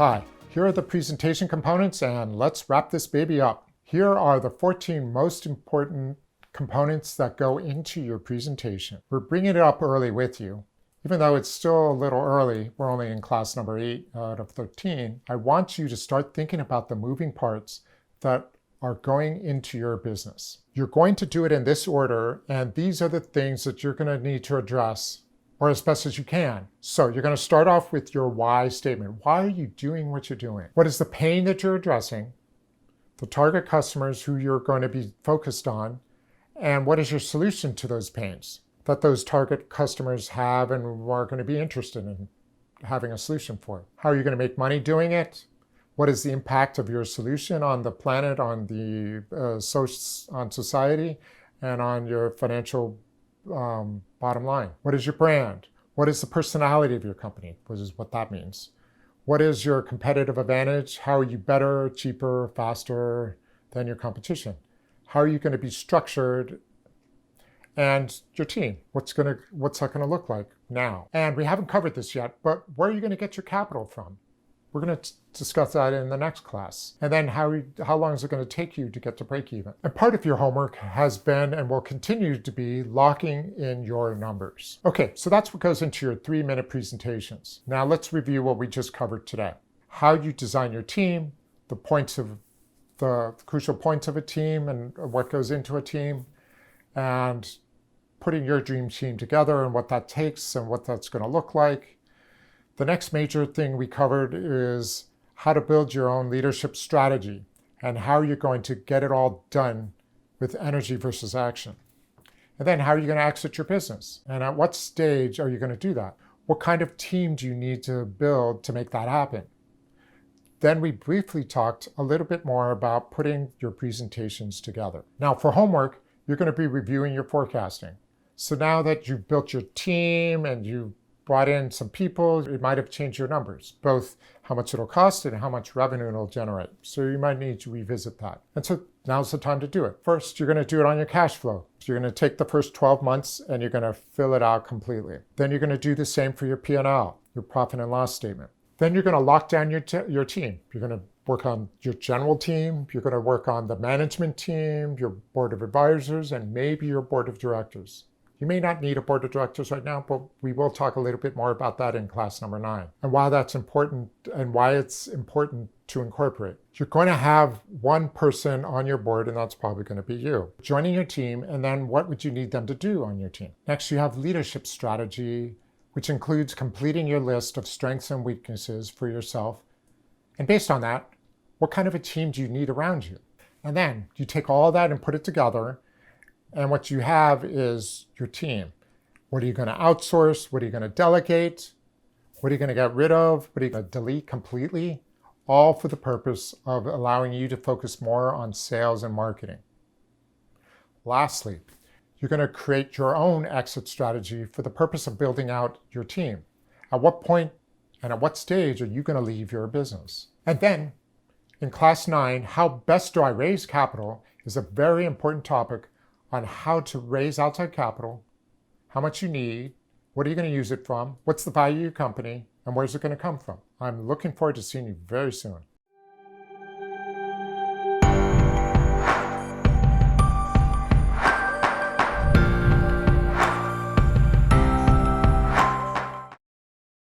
Hi, here are the presentation components and let's wrap this baby up. Here are the 14 most important components that go into your presentation. We're bringing it up early with you. Even though it's still a little early, we're only in class number 8 out of 13, I want you to start thinking about the moving parts that are going into your business. You're going to do it in this order, and these are the things that you're going to need to address, or as best as you can. So you're going to start off with your why statement. Why are you doing what you're doing? What is the pain that you're addressing? The target customers who you're going to be focused on, and what is your solution to those pains that those target customers have and are going to be interested in having a solution for? How are you going to make money doing it? What is the impact of your solution on the planet, on the on society, and on your financial bottom line? What is your brand? What is the personality of your company? Which is what that means. What is your competitive advantage? How are you better, cheaper, faster than your competition? How are you going to be structured? And your team, what's that going to look like now? And we haven't covered this yet, but where are you going to get your capital from? We're going to discuss that in the next class. And then how long is it going to take you to get to break even? And part of your homework has been and will continue to be locking in your numbers. Okay, so that's what goes into your 3-minute presentations. Now let's review what we just covered today. How you design your team, the crucial points of a team and what goes into a team, and putting your dream team together and what that takes and what that's going to look like. The next major thing we covered is how to build your own leadership strategy and how you're going to get it all done with energy versus action. And then how are you going to exit your business? And at what stage are you going to do that? What kind of team do you need to build to make that happen? Then we briefly talked a little bit more about putting your presentations together. Now for homework, you're going to be reviewing your forecasting. So now that you've built your team and you've brought in some people, it might have changed your numbers, both how much it'll cost and how much revenue it'll generate. So you might need to revisit that. And so now's the time to do it. First, you're going to do it on your cash flow. So you're going to take the first 12 months and you're going to fill it out completely. Then you're going to do the same for your P&L, your profit and loss statement. Then you're going to lock down your team. You're going to work on your general team. You're going to work on the management team, your board of advisors, and maybe your board of directors. You may not need a board of directors right now, but we will talk a little bit more about that in class number 9 and why that's important and why it's important to incorporate. You're going to have one person on your board, and that's probably going to be you. Joining your team, and then what would you need them to do on your team? Next, you have leadership strategy, which includes completing your list of strengths and weaknesses for yourself. And based on that, what kind of a team do you need around you? And then you take all that and put it together, and what you have is your team. What are you going to outsource? What are you going to delegate? What are you going to get rid of? What are you going to delete completely? All for the purpose of allowing you to focus more on sales and marketing. Lastly, you're going to create your own exit strategy for the purpose of building out your team. At what point and at what stage are you going to leave your business? And then in class 9, how best do I raise capital is a very important topic on how to raise outside capital, how much you need, what are you going to use it from, what's the value of your company, and where's it going to come from. I'm looking forward to seeing you very soon.